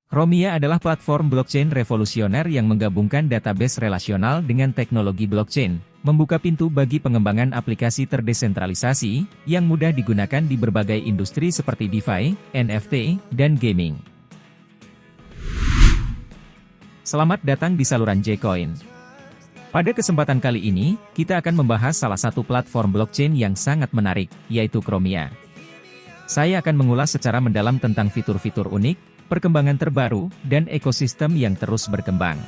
Chromia adalah platform blockchain revolusioner yang menggabungkan database relasional dengan teknologi blockchain, membuka pintu bagi pengembangan aplikasi terdesentralisasi, yang mudah digunakan di berbagai industri seperti DeFi, NFT, dan gaming. Selamat datang di saluran J-Coin. Pada kesempatan kali ini, kita akan membahas salah satu platform blockchain yang sangat menarik, yaitu Chromia. Saya akan mengulas secara mendalam tentang fitur-fitur unik, perkembangan terbaru, dan ekosistem yang terus berkembang.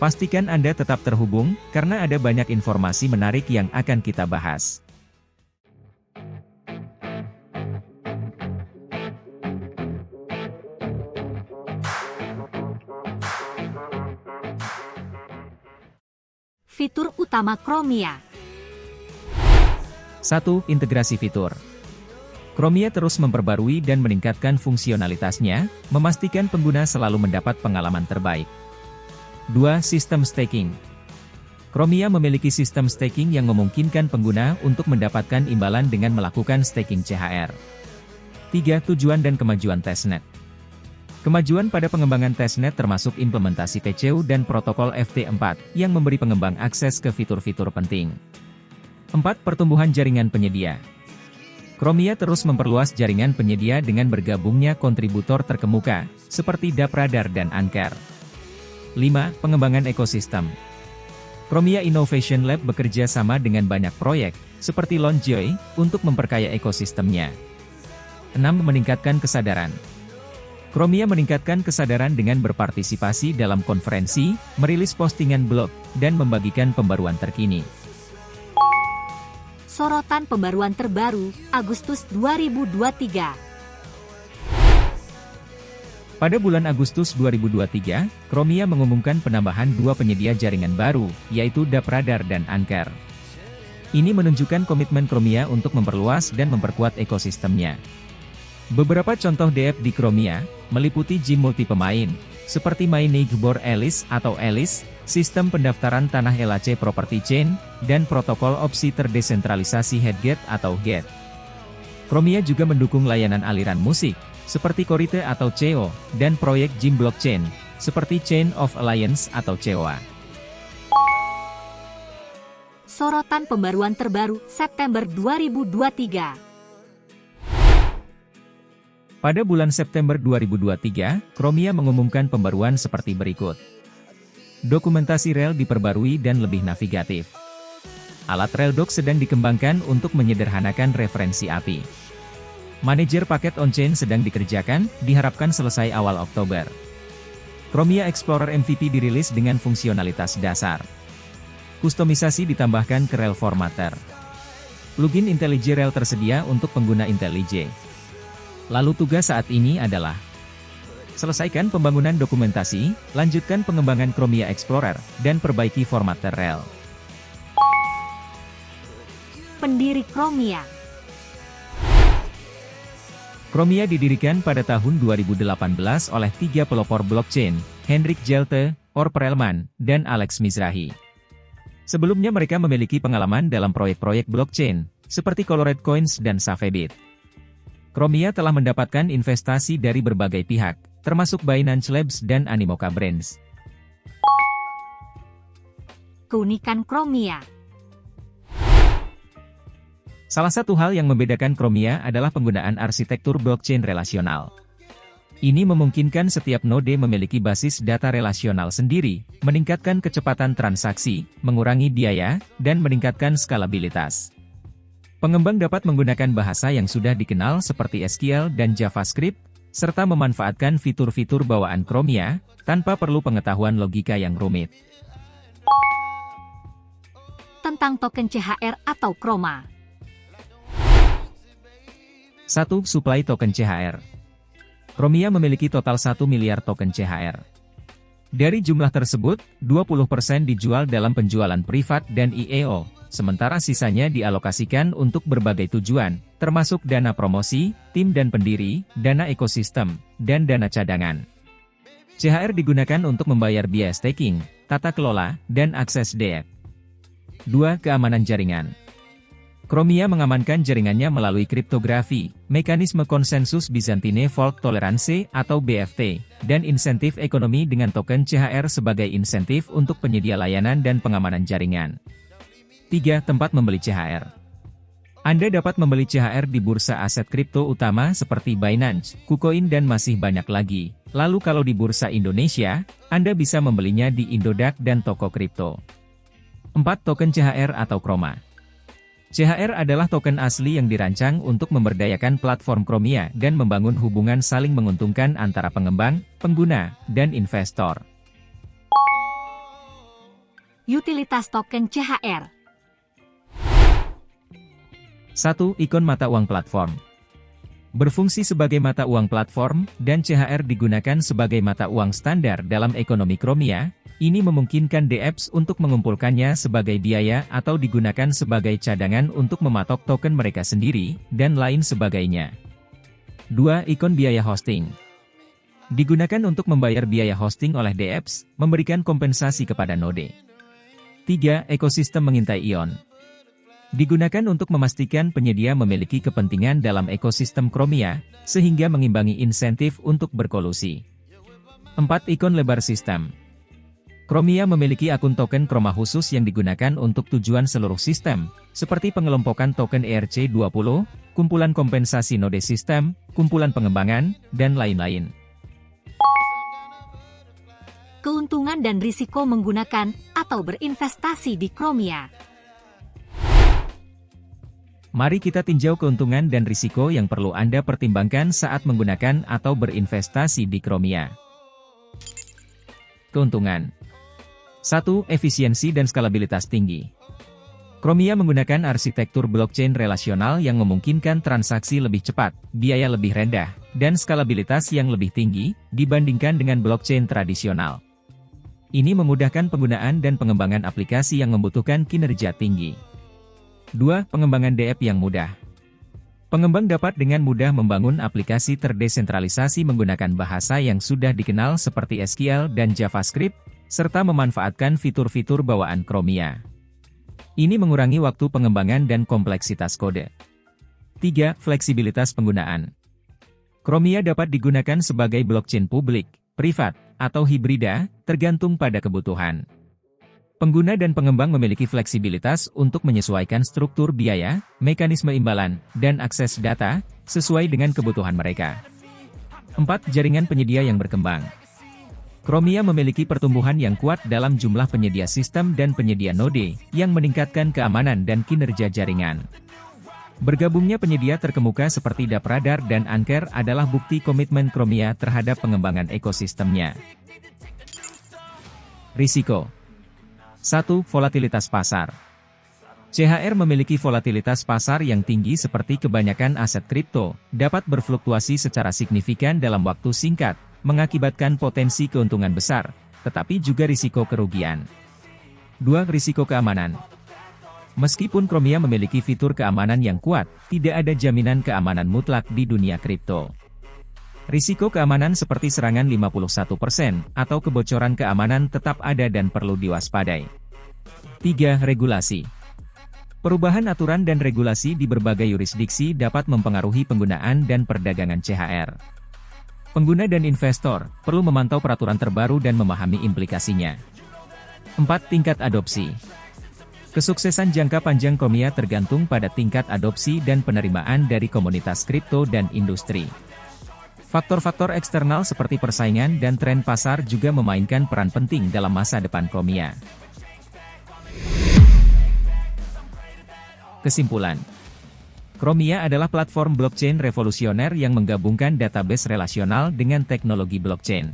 Pastikan Anda tetap terhubung, karena ada banyak informasi menarik yang akan kita bahas. Fitur utama Chromia. 1. Integrasi fitur. Chromia terus memperbarui dan meningkatkan fungsionalitasnya, memastikan pengguna selalu mendapat pengalaman terbaik. 2. Sistem staking. Chromia memiliki sistem staking yang memungkinkan pengguna untuk mendapatkan imbalan dengan melakukan staking CHR. 3. Tujuan dan kemajuan testnet. Kemajuan pada pengembangan testnet termasuk implementasi PCU dan protokol FT4, yang memberi pengembang akses ke fitur-fitur penting. 4. Pertumbuhan jaringan penyedia. Chromia terus memperluas jaringan penyedia dengan bergabungnya kontributor terkemuka, seperti Dapradar dan Anchor. 5. Pengembangan ekosistem. Chromia Innovation Lab bekerja sama dengan banyak proyek, seperti Launchjoy, untuk memperkaya ekosistemnya. 6. Meningkatkan kesadaran. Chromia meningkatkan kesadaran dengan berpartisipasi dalam konferensi, merilis postingan blog, dan membagikan pembaruan terkini. Sorotan pembaruan terbaru, Agustus 2023. Pada bulan Agustus 2023, Chromia mengumumkan penambahan 2 penyedia jaringan baru, yaitu Dapradar dan Anchor. Ini menunjukkan komitmen Chromia untuk memperluas dan memperkuat ekosistemnya. Beberapa contoh DApp di Chromia, meliputi gym multi pemain, seperti My Neighbor Alice atau Alice, sistem pendaftaran tanah LAC Property Chain, dan protokol opsi terdesentralisasi Headgate atau Gate. Chromia juga mendukung layanan aliran musik, seperti Korite atau CEO, dan proyek gym blockchain, seperti Chain of Alliance atau CEOA. Sorotan pembaruan terbaru, September 2023. Pada bulan September 2023, Chromia mengumumkan pembaruan seperti berikut. Dokumentasi rel diperbarui dan lebih navigatif. Alat Reldoc sedang dikembangkan untuk menyederhanakan referensi API. Manajer paket on-chain sedang dikerjakan, diharapkan selesai awal Oktober. Chromia Explorer MVP dirilis dengan fungsionalitas dasar. Kustomisasi ditambahkan ke rel formatter. Plugin IntelliJ Rel tersedia untuk pengguna IntelliJ. Lalu tugas saat ini adalah selesaikan pembangunan dokumentasi, lanjutkan pengembangan Chromia Explorer, dan perbaiki formatter rel. Pendiri Chromia. Chromia didirikan pada tahun 2018 oleh 3 pelopor blockchain, Hendrik Jelte, Or Perelman, dan Alex Mizrahi. Sebelumnya mereka memiliki pengalaman dalam proyek-proyek blockchain, seperti Colored Coins dan Savebit. Chromia telah mendapatkan investasi dari berbagai pihak, termasuk Binance Labs dan Animoca Brands. Keunikan Chromia. Salah satu hal yang membedakan Chromia adalah penggunaan arsitektur blockchain relasional. Ini memungkinkan setiap node memiliki basis data relasional sendiri, meningkatkan kecepatan transaksi, mengurangi biaya, dan meningkatkan skalabilitas. Pengembang dapat menggunakan bahasa yang sudah dikenal seperti SQL dan JavaScript, serta memanfaatkan fitur-fitur bawaan Chromia, tanpa perlu pengetahuan logika yang rumit. Tentang token CHR atau Chroma. 1. Suplai token CHR. Chromia memiliki total 1 miliar token CHR. Dari jumlah tersebut, 20% dijual dalam penjualan privat dan IEO, sementara sisanya dialokasikan untuk berbagai tujuan, termasuk dana promosi, tim dan pendiri, dana ekosistem, dan dana cadangan. CHR digunakan untuk membayar biaya staking, tata kelola, dan akses DApp. 2. Keamanan jaringan. Chromia mengamankan jaringannya melalui kriptografi, mekanisme konsensus Byzantine Fault Tolerance atau BFT, dan insentif ekonomi dengan token CHR sebagai insentif untuk penyedia layanan dan pengamanan jaringan. 3. Tempat membeli CHR. Anda dapat membeli CHR di bursa aset kripto utama seperti Binance, KuCoin dan masih banyak lagi. Lalu kalau di bursa Indonesia, Anda bisa membelinya di Indodax dan toko kripto. 4. Token CHR atau Chroma. CHR adalah token asli yang dirancang untuk memberdayakan platform Chromia dan membangun hubungan saling menguntungkan antara pengembang, pengguna, dan investor. Utilitas token CHR. 1. Ikon mata uang platform. Berfungsi sebagai mata uang platform, dan CHR digunakan sebagai mata uang standar dalam ekonomi Chromia. Ini memungkinkan dApps untuk mengumpulkannya sebagai biaya atau digunakan sebagai cadangan untuk mematok token mereka sendiri, dan lain sebagainya. 2. Ikon biaya hosting. Digunakan untuk membayar biaya hosting oleh dApps, memberikan kompensasi kepada node. 3. Ekosistem mengintai ion. Digunakan untuk memastikan penyedia memiliki kepentingan dalam ekosistem Chromia, sehingga mengimbangi insentif untuk berkolusi. 4. Ikon lebar sistem. Chromia memiliki akun token Chroma khusus yang digunakan untuk tujuan seluruh sistem, seperti pengelompokan token ERC20, kumpulan kompensasi node sistem, kumpulan pengembangan, dan lain-lain. Keuntungan dan risiko menggunakan atau berinvestasi di Chromia. Mari kita tinjau keuntungan dan risiko yang perlu Anda pertimbangkan saat menggunakan atau berinvestasi di Chromia. Keuntungan. 1. Efisiensi dan skalabilitas tinggi. Chromia menggunakan arsitektur blockchain relasional yang memungkinkan transaksi lebih cepat, biaya lebih rendah, dan skalabilitas yang lebih tinggi dibandingkan dengan blockchain tradisional. Ini memudahkan penggunaan dan pengembangan aplikasi yang membutuhkan kinerja tinggi. 2. Pengembangan dApp yang mudah. Pengembang dapat dengan mudah membangun aplikasi terdesentralisasi menggunakan bahasa yang sudah dikenal seperti SQL dan JavaScript, serta memanfaatkan fitur-fitur bawaan Chromia. Ini mengurangi waktu pengembangan dan kompleksitas kode. 3. Fleksibilitas penggunaan. Chromia dapat digunakan sebagai blockchain publik, privat, atau hibrida, tergantung pada kebutuhan. Pengguna dan pengembang memiliki fleksibilitas untuk menyesuaikan struktur biaya, mekanisme imbalan, dan akses data, sesuai dengan kebutuhan mereka. 4. Jaringan penyedia yang berkembang. Chromia memiliki pertumbuhan yang kuat dalam jumlah penyedia sistem dan penyedia node, yang meningkatkan keamanan dan kinerja jaringan. Bergabungnya penyedia terkemuka seperti DappRadar dan Anker adalah bukti komitmen Chromia terhadap pengembangan ekosistemnya. Risiko. 1. Volatilitas pasar. CHR memiliki volatilitas pasar yang tinggi seperti kebanyakan aset kripto, dapat berfluktuasi secara signifikan dalam waktu singkat, mengakibatkan potensi keuntungan besar, tetapi juga risiko kerugian. 2. Risiko keamanan. Meskipun Chromia memiliki fitur keamanan yang kuat, tidak ada jaminan keamanan mutlak di dunia kripto. Risiko keamanan seperti serangan 51% atau kebocoran keamanan tetap ada dan perlu diwaspadai. 3. Regulasi. Perubahan aturan dan regulasi di berbagai yurisdiksi dapat mempengaruhi penggunaan dan perdagangan CHR. Pengguna dan investor perlu memantau peraturan terbaru dan memahami implikasinya. 4. Tingkat adopsi. Kesuksesan jangka panjang Chromia tergantung pada tingkat adopsi dan penerimaan dari komunitas kripto dan industri. Faktor-faktor eksternal seperti persaingan dan tren pasar juga memainkan peran penting dalam masa depan Chromia. Kesimpulan. Chromia adalah platform blockchain revolusioner yang menggabungkan database relasional dengan teknologi blockchain.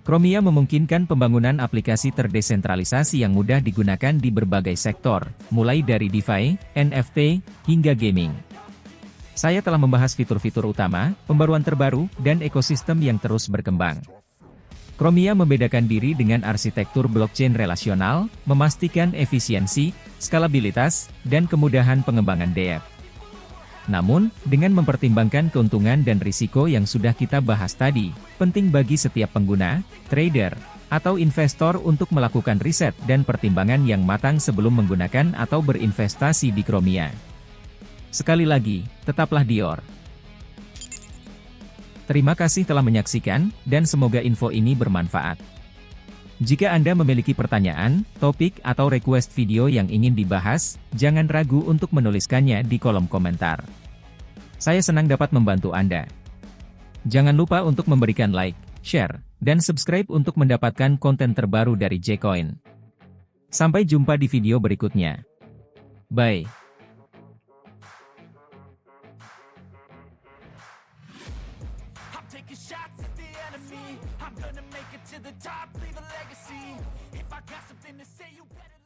Chromia memungkinkan pembangunan aplikasi terdesentralisasi yang mudah digunakan di berbagai sektor, mulai dari DeFi, NFT, hingga gaming. Saya telah membahas fitur-fitur utama, pembaruan terbaru, dan ekosistem yang terus berkembang. Chromia membedakan diri dengan arsitektur blockchain relasional, memastikan efisiensi, skalabilitas, dan kemudahan pengembangan dApp. Namun, dengan mempertimbangkan keuntungan dan risiko yang sudah kita bahas tadi, penting bagi setiap pengguna, trader, atau investor untuk melakukan riset dan pertimbangan yang matang sebelum menggunakan atau berinvestasi di Chromia. Sekali lagi, tetaplah Dior. Terima kasih telah menyaksikan, dan semoga info ini bermanfaat. Jika Anda memiliki pertanyaan, topik, atau request video yang ingin dibahas, jangan ragu untuk menuliskannya di kolom komentar. Saya senang dapat membantu Anda. Jangan lupa untuk memberikan like, share, dan subscribe untuk mendapatkan konten terbaru dari J-Coin. Sampai jumpa di video berikutnya. Bye. Taking shots at the enemy. I'm gonna make it to the top, leave a legacy. If I got something to say, you better